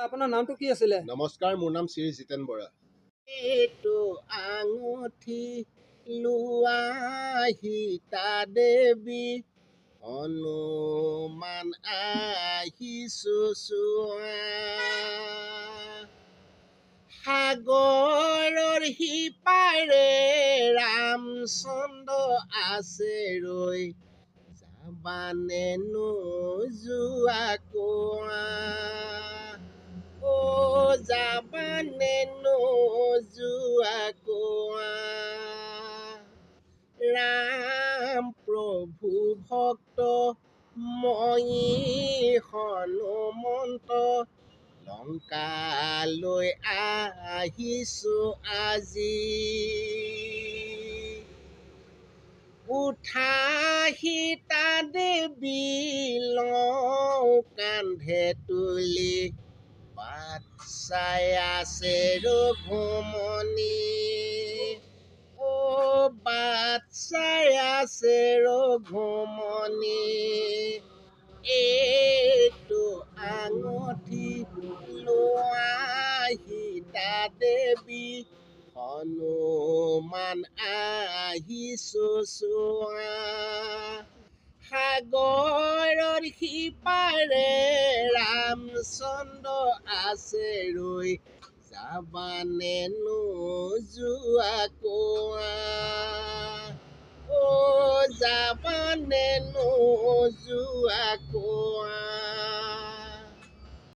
আপোনাৰ নামটো কি আছিলে? নমস্কাৰ, মোৰ নাম শ্ৰী জিতেন বৰা। এইটো আঙুঠি লোৱা সীতা দেৱী হনুমান আহিছো চোৱা সাগৰৰ সিপাৰে ৰামচন্দ্ৰ আছে ৰৈ যাবানে নোযোৱা কোৱা যাবানে নোযোৱা কোৱা ৰাম প্ৰভু ভক্ত মই হনুমন্ত লংকালৈ আহিছো আজি উঠা সীতা দেৱী লওঁ কান্ধে তুলি বাট চাই আছে ৰঘুমনি বাট চাই আছে ৰঘুমনি এইটো আঙুঠি লোৱা সীতা দেৱী হনুমান আহিছো চোৱা সাগৰৰ সিপাৰে ৰামচন্দ্ৰ আছে ৰৈ যাবানে নোযোৱা কোৱা যাবানে নোযোৱা কোৱা